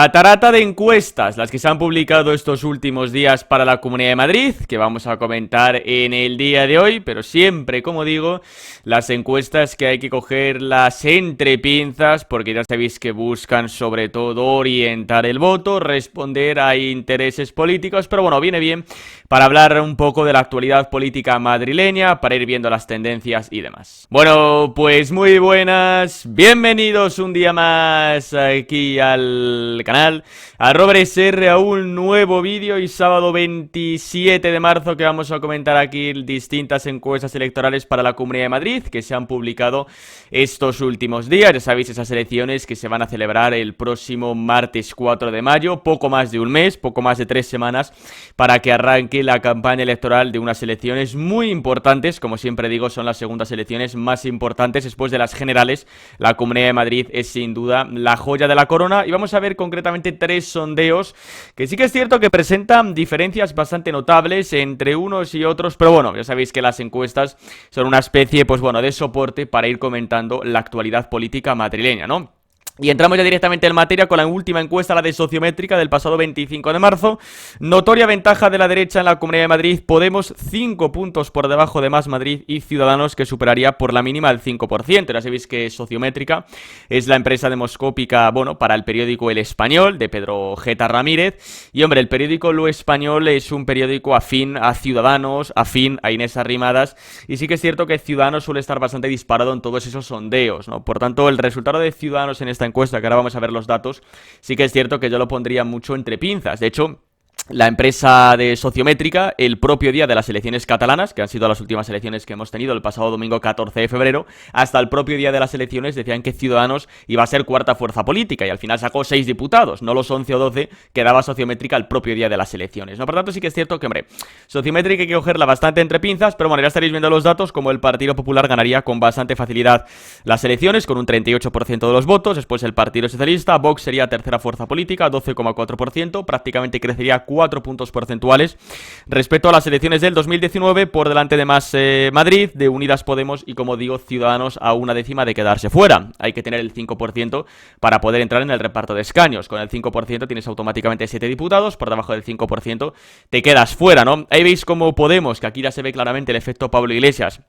Catarata de encuestas, las que se han publicado estos últimos días para la Comunidad de Madrid, que vamos a comentar en el día de hoy, pero siempre, como digo, las encuestas que hay que cogerlas entre pinzas, porque ya sabéis que buscan sobre todo orientar el voto, responder a intereses políticos, pero bueno, viene bien para hablar un poco de la actualidad política madrileña, para ir viendo las tendencias y demás. Bueno, pues muy buenas, bienvenidos un día más aquí al canal, a RobertSR, a un nuevo vídeo y sábado 27 de marzo que vamos a comentar aquí distintas encuestas electorales para la Comunidad de Madrid que se han publicado estos últimos días. Ya sabéis, esas elecciones que se van a celebrar el próximo martes 4 de mayo, poco más de un mes, poco más de 3 semanas para que arranque la campaña electoral de unas elecciones muy importantes. Como siempre digo, son las segundas elecciones más importantes después de las generales. La Comunidad de Madrid es sin duda la joya de la corona y vamos a ver concretamente 3 sondeos que sí que es cierto que presentan diferencias bastante notables entre unos y otros, pero bueno, ya sabéis que las encuestas son una especie, pues bueno, de soporte para ir comentando la actualidad política madrileña, ¿no? Y entramos ya directamente en materia con la última encuesta, la de Sociométrica del pasado 25 de marzo. Notoria ventaja de la derecha en la Comunidad de Madrid. Podemos 5 puntos por debajo de Más Madrid y Ciudadanos, que superaría por la mínima el 5%. Ya sabéis que Sociométrica es la empresa demoscópica, bueno, para el periódico El Español, de Pedro Geta Ramírez. Y hombre, el periódico Lo Español es un periódico afín a Ciudadanos, afín a Inés Arrimadas. Y sí que es cierto que Ciudadanos suele estar bastante disparado en todos esos sondeos, ¿no? Por tanto, el resultado de Ciudadanos en esta encuesta, que ahora vamos a ver los datos, sí que es cierto que yo lo pondría mucho entre pinzas. De hecho, la empresa de Sociométrica, el propio día de las elecciones catalanas, que han sido las últimas elecciones que hemos tenido el pasado domingo 14 de febrero, hasta el propio día de las elecciones decían que Ciudadanos iba a ser cuarta fuerza política y al final sacó 6 diputados, no los 11 o 12 que daba Sociométrica el propio día de las elecciones, ¿no? Por tanto, sí que es cierto que, hombre, Sociométrica hay que cogerla bastante entre pinzas, pero bueno, ya estaréis viendo los datos, como el Partido Popular ganaría con bastante facilidad las elecciones, con un 38% de los votos. Después el Partido Socialista, Vox sería tercera fuerza política, 12,4%, prácticamente crecería 4 puntos porcentuales respecto a las elecciones del 2019, por delante de Más Madrid, de Unidas Podemos y, como digo, Ciudadanos a una décima de quedarse fuera. Hay que tener el 5% para poder entrar en el reparto de escaños. Con el 5% tienes automáticamente 7 diputados, por debajo del 5% te quedas fuera, ¿no? Ahí veis cómo Podemos, que aquí ya se ve claramente el efecto Pablo Iglesias,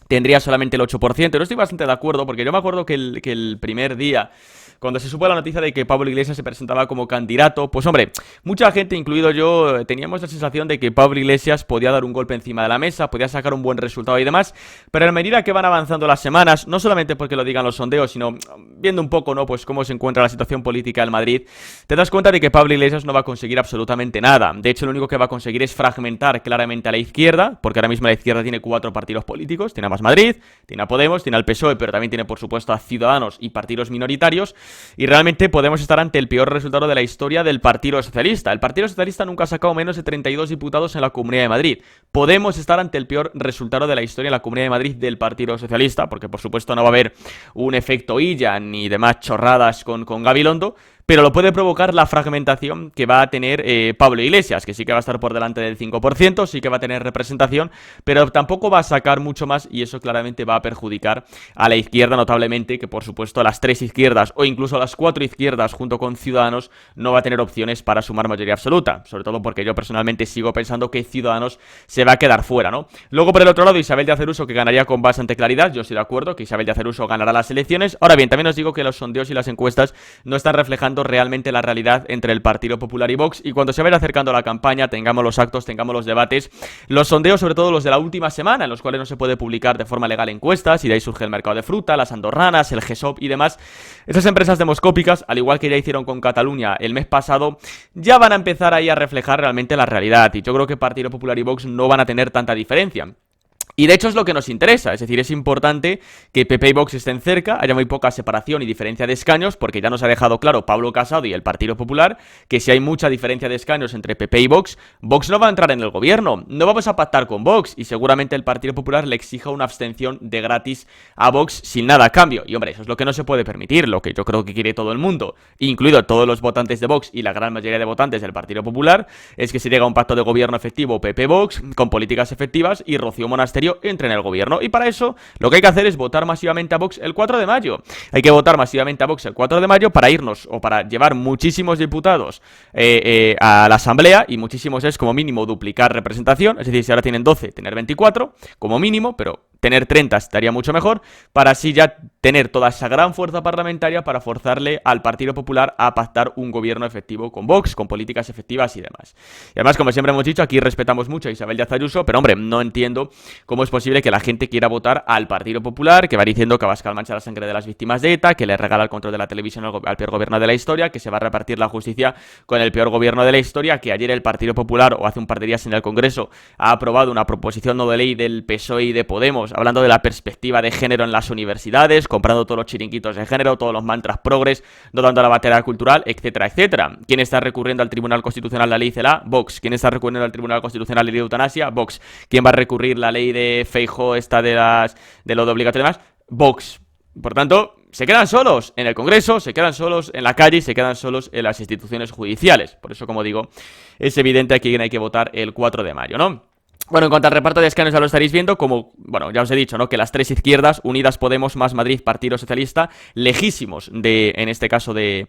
tendría solamente el 8%. No estoy bastante de acuerdo, porque yo me acuerdo que el primer día, cuando se supo la noticia de que Pablo Iglesias se presentaba como candidato, pues hombre, mucha gente, incluido yo, teníamos la sensación de que Pablo Iglesias podía dar un golpe encima de la mesa, podía sacar un buen resultado y demás, pero a medida que van avanzando las semanas, no solamente porque lo digan los sondeos, sino viendo un poco, ¿no?, pues cómo se encuentra la situación política en Madrid, te das cuenta de que Pablo Iglesias no va a conseguir absolutamente nada. De hecho, lo único que va a conseguir es fragmentar claramente a la izquierda, porque ahora mismo la izquierda tiene 4 partidos políticos, tiene a Más Madrid, tiene a Podemos, tiene al PSOE, pero también tiene, por supuesto, a Ciudadanos y partidos minoritarios. Y realmente podemos estar ante el peor resultado de la historia del Partido Socialista. El Partido Socialista nunca ha sacado menos de 32 diputados en la Comunidad de Madrid. Podemos estar ante el peor resultado de la historia en la Comunidad de Madrid del Partido Socialista, porque por supuesto no va a haber un efecto Illa ni demás chorradas con Gabilondo, pero lo puede provocar la fragmentación que va a tener Pablo Iglesias, que sí que va a estar por delante del 5%, sí que va a tener representación, pero tampoco va a sacar mucho más, y eso claramente va a perjudicar a la izquierda notablemente, que por supuesto las 3 izquierdas o incluso las 4 izquierdas junto con Ciudadanos no va a tener opciones para sumar mayoría absoluta, sobre todo porque yo personalmente sigo pensando que Ciudadanos se va a quedar fuera, ¿no? Luego, por el otro lado, Isabel Díaz Ayuso, que ganaría con bastante claridad. Yo estoy de acuerdo que Isabel Díaz Ayuso ganará las elecciones. Ahora bien, también os digo que los sondeos y las encuestas no están reflejando realmente la realidad entre el Partido Popular y Vox, y cuando se vaya acercando la campaña, tengamos los actos, tengamos los debates, los sondeos, sobre todo los de la última semana, en los cuales no se puede publicar de forma legal encuestas, y de ahí surge el mercado de fruta, las andorranas, el GESOP y demás. Esas empresas demoscópicas, al igual que ya hicieron con Cataluña el mes pasado, ya van a empezar ahí a reflejar realmente la realidad, y yo creo que Partido Popular y Vox no van a tener tanta diferencia. Y de hecho es lo que nos interesa, es decir, es importante que PP y Vox estén cerca, haya muy poca separación y diferencia de escaños, porque ya nos ha dejado claro Pablo Casado y el Partido Popular que si hay mucha diferencia de escaños entre PP y Vox, Vox no va a entrar en el gobierno, no vamos a pactar con Vox, y seguramente el Partido Popular le exija una abstención de gratis a Vox sin nada a cambio. Y hombre, eso es lo que no se puede permitir, lo que yo creo que quiere todo el mundo, incluido todos los votantes de Vox y la gran mayoría de votantes del Partido Popular, es que se llegue a un pacto de gobierno efectivo PP-Vox, con políticas efectivas, y Rocío Monasterio Monasterio entre en el gobierno. Y para eso lo que hay que hacer es votar masivamente a Vox el 4 de mayo. Hay que votar masivamente a Vox el 4 de mayo para irnos o para llevar muchísimos diputados a la asamblea, y muchísimos es como mínimo duplicar representación, es decir, si ahora tienen 12, tener 24 como mínimo, pero tener 30 estaría mucho mejor, para así ya tener toda esa gran fuerza parlamentaria para forzarle al Partido Popular a pactar un gobierno efectivo con Vox, con políticas efectivas y demás. Y además, como siempre hemos dicho, aquí respetamos mucho a Isabel Díaz Ayuso, pero hombre, no entiendo cómo es posible que la gente quiera votar al Partido Popular, que va diciendo que Abascal mancha la sangre de las víctimas de ETA, que le regala el control de la televisión al peor gobierno de la historia, que se va a repartir la justicia con el peor gobierno de la historia, que ayer el Partido Popular, o hace un par de días en el Congreso, ha aprobado una proposición no de ley del PSOE y de Podemos, hablando de la perspectiva de género en las universidades, comprando todos los chiringuitos de género, todos los mantras progres, no dando la batalla cultural, etcétera, etcétera. ¿Quién está recurriendo al Tribunal Constitucional la ley CELA? Vox. ¿Quién está recurriendo al Tribunal Constitucional la ley de eutanasia? Vox. ¿Quién va a recurrir la ley de Feijóo, esta de lo de obligatorio y demás? Vox. Por tanto, se quedan solos en el Congreso, se quedan solos en la calle y se quedan solos en las instituciones judiciales. Por eso, como digo, es evidente a quién hay que votar el 4 de mayo, ¿no? Bueno, en cuanto al reparto de escaños ya lo estaréis viendo, como, bueno, ya os he dicho, ¿no? Que las tres izquierdas, Unidas Podemos, Más Madrid, Partido Socialista, lejísimos en este caso, de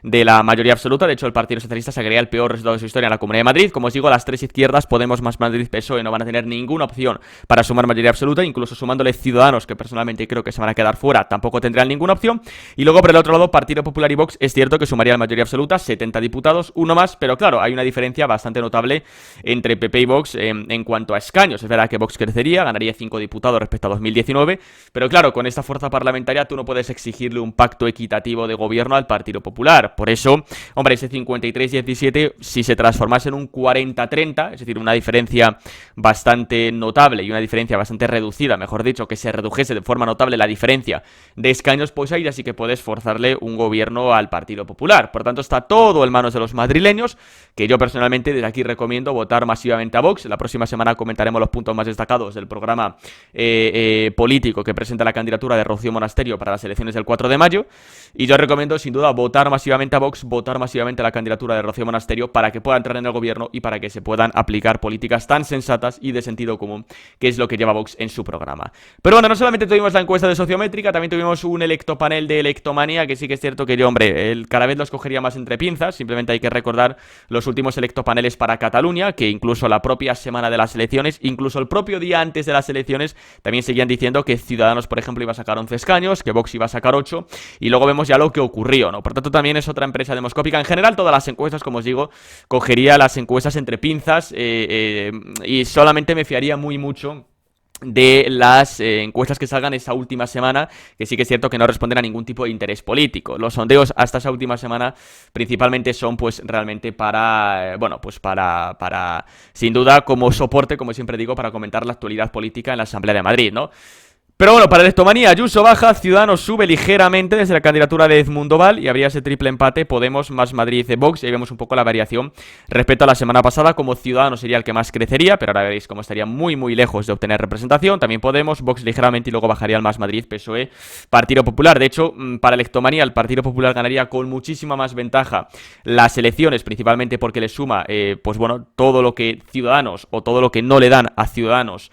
la mayoría absoluta. De hecho, el Partido Socialista sacaría el peor resultado de su historia en la Comunidad de Madrid. Como os digo, las tres izquierdas, Podemos, Más Madrid, PSOE, no van a tener ninguna opción para sumar mayoría absoluta, incluso sumándole Ciudadanos, que personalmente creo que se van a quedar fuera, tampoco tendrán ninguna opción. Y luego, por el otro lado, Partido Popular y Vox, es cierto que sumarían mayoría absoluta, 70 diputados, uno más, pero claro, hay una diferencia bastante notable entre PP y Vox en cuanto a escaños. Es verdad que Vox crecería, ganaría 5 diputados respecto a 2019, pero claro, con esta fuerza parlamentaria tú no puedes exigirle un pacto equitativo de gobierno al Partido Popular. Por eso, hombre, ese 53-17, si se transformase en un 40-30, es decir, una diferencia bastante notable y una diferencia bastante reducida, mejor dicho, que se redujese de forma notable la diferencia de escaños, pues ahí ya sí que puedes forzarle un gobierno al Partido Popular. Por tanto, está todo en manos de los madrileños, que yo personalmente desde aquí recomiendo votar masivamente a Vox. La próxima semana comentaremos los puntos más destacados del programa político que presenta la candidatura de Rocío Monasterio para las elecciones del 4 de mayo, y yo recomiendo sin duda votar masivamente a Vox, votar masivamente a la candidatura de Rocío Monasterio para que pueda entrar en el gobierno y para que se puedan aplicar políticas tan sensatas y de sentido común, que es lo que lleva Vox en su programa. Pero bueno, no solamente tuvimos la encuesta de Sociométrica, también tuvimos un electopanel de Electomanía, que sí que es cierto que yo, hombre, cada vez los cogería más entre pinzas. Simplemente hay que recordar los últimos electopaneles para Cataluña, que incluso la propia semana de las elecciones, incluso el propio día antes de las elecciones, también seguían diciendo que Ciudadanos, por ejemplo, iba a sacar 11 escaños, que Vox iba a sacar 8, y luego vemos ya lo que ocurrió, ¿no? Por tanto, también es otra empresa demoscópica. En general, todas las encuestas, como os digo, cogería las encuestas entre pinzas, y solamente me fiaría muy mucho de las encuestas que salgan esa última semana, que sí que es cierto que no responden a ningún tipo de interés político. Los sondeos hasta esa última semana principalmente son pues realmente para, bueno, pues para sin duda como soporte, como siempre digo, para comentar la actualidad política en la Asamblea de Madrid, ¿no? Pero bueno, para Electomanía, Ayuso baja, Ciudadanos sube ligeramente desde la candidatura de Edmundo Val, y habría ese triple empate, Podemos, Más Madrid, Vox, y ahí vemos un poco la variación respecto a la semana pasada, como Ciudadanos sería el que más crecería, pero ahora veréis cómo estaría muy muy lejos de obtener representación, también Podemos, Vox ligeramente, y luego bajaría el Más Madrid, PSOE, Partido Popular. De hecho, para Electomanía, el Partido Popular ganaría con muchísima más ventaja las elecciones, principalmente porque le suma, pues bueno, todo lo que Ciudadanos, o todo lo que no le dan a Ciudadanos,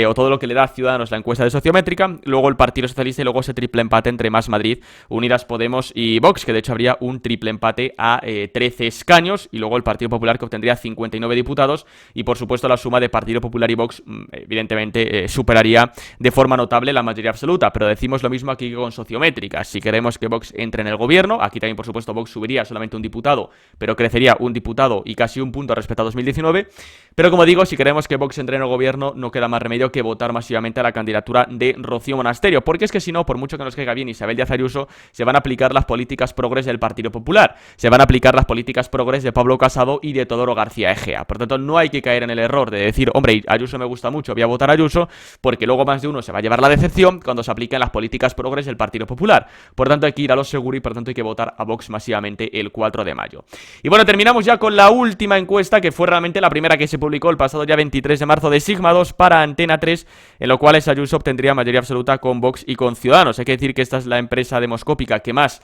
o todo lo que le da a Ciudadanos la encuesta de Sociométrica, luego el Partido Socialista y luego ese triple empate entre Más Madrid, Unidas Podemos y Vox, que de hecho habría un triple empate a 13 escaños, y luego el Partido Popular, que obtendría 59 diputados, y por supuesto la suma de Partido Popular y Vox evidentemente superaría de forma notable la mayoría absoluta. Pero decimos lo mismo aquí que con Sociométrica: si queremos que Vox entre en el gobierno, aquí también por supuesto Vox subiría solamente un diputado, pero crecería un diputado y casi un punto respecto a 2019, pero como digo, si queremos que Vox entre en el gobierno, no queda más remedio que votar masivamente a la candidatura de Rocío Monasterio, porque es que si no, por mucho que nos caiga bien Isabel Díaz Ayuso, se van a aplicar las políticas progres del Partido Popular, se van a aplicar las políticas progres de Pablo Casado y de Teodoro García Egea. Por tanto, no hay que caer en el error de decir, hombre, Ayuso me gusta mucho, voy a votar a Ayuso, porque luego más de uno se va a llevar la decepción cuando se apliquen las políticas progres del Partido Popular. Por tanto, hay que ir a lo seguro, y por tanto hay que votar a Vox masivamente el 4 de mayo. Y bueno, terminamos ya con la última encuesta, que fue realmente la primera que se publicó el pasado día 23 de marzo de Sigma 2 para Antena 3, en lo cual Ayuso obtendría mayoría absoluta con Vox y con Ciudadanos. Hay que decir que esta es la empresa demoscópica que más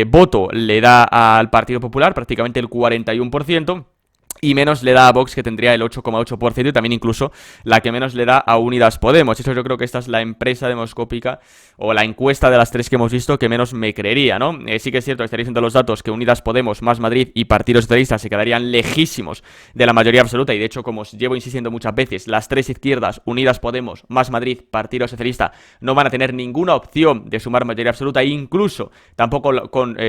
voto le da al Partido Popular, prácticamente el 41%. y menos le da a Vox, que tendría el 8,8%, y también incluso la que menos le da a Unidas Podemos. Eso yo creo que esta es la empresa demoscópica o la encuesta de las tres que hemos visto que menos me creería, ¿no? Sí que es cierto, estaréis viendo los datos, que Unidas Podemos, Más Madrid y Partido Socialista se quedarían lejísimos de la mayoría absoluta, y de hecho, como os llevo insistiendo muchas veces, las tres izquierdas, Unidas Podemos, Más Madrid, Partido Socialista, no van a tener ninguna opción de sumar mayoría absoluta, incluso tampoco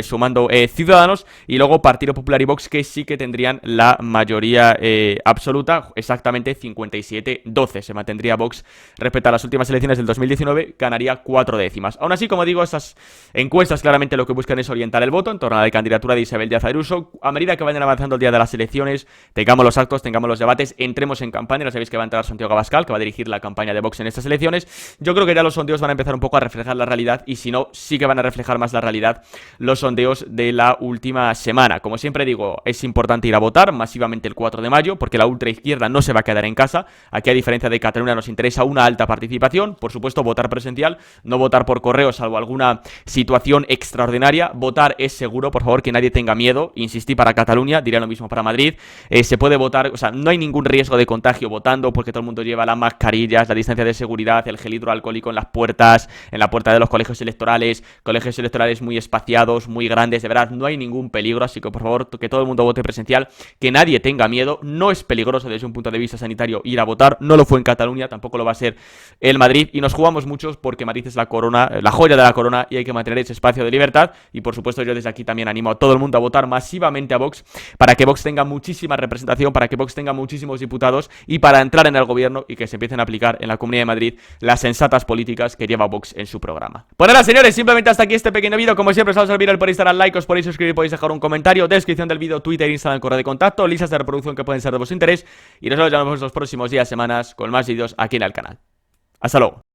sumando Ciudadanos, y luego Partido Popular y Vox, que sí que tendrían la mayoría absoluta, exactamente 57-12. Se mantendría Vox respecto a las últimas elecciones del 2019, ganaría 4 décimas. Aún así, como digo, estas encuestas claramente lo que buscan es orientar el voto en torno a la candidatura de Isabel Díaz Ayuso. A medida que vayan avanzando el día de las elecciones, tengamos los actos, tengamos los debates, entremos en campaña. Ya sabéis que va a entrar Santiago Abascal, que va a dirigir la campaña de Vox en estas elecciones. Yo creo que ya los sondeos van a empezar un poco a reflejar la realidad, y si no, sí que van a reflejar más la realidad los sondeos de la última semana. Como siempre digo, es importante ir a votar masivamente el 4 de mayo, porque la ultraizquierda no se va a quedar en casa. Aquí, a diferencia de Cataluña, nos interesa una alta participación. Por supuesto, votar presencial, no votar por correo, salvo alguna situación extraordinaria. Votar es seguro, por favor, que nadie tenga miedo. Insistí para Cataluña, diré lo mismo para Madrid. Se puede votar, o sea, no hay ningún riesgo de contagio votando, porque todo el mundo lleva las mascarillas, la distancia de seguridad, el gel hidroalcohólico en las puertas, en la puerta de los colegios electorales muy espaciados, muy grandes. De verdad, no hay ningún peligro, así que por favor, que todo el mundo vote presencial, que nadie tenga miedo. No es peligroso desde un punto de vista sanitario ir a votar, no lo fue en Cataluña, tampoco lo va a ser el Madrid, y nos jugamos muchos porque Madrid es la corona, la joya de la corona, y hay que mantener ese espacio de libertad. Y por supuesto, yo desde aquí también animo a todo el mundo a votar masivamente a Vox, para que Vox tenga muchísima representación, para que Vox tenga muchísimos diputados, y para entrar en el gobierno y que se empiecen a aplicar en la Comunidad de Madrid las sensatas políticas que lleva Vox en su programa. Pues nada, señores, simplemente hasta aquí este pequeño vídeo. Como siempre, os vamos a olvidar el por Instagram, like, os podéis suscribir, podéis dejar un comentario, descripción del vídeo, Twitter, Instagram, correo de contacto, listas de reproducción que pueden ser de vuestro interés, y nos vemos los próximos días, semanas, con más vídeos aquí en el canal. Hasta luego.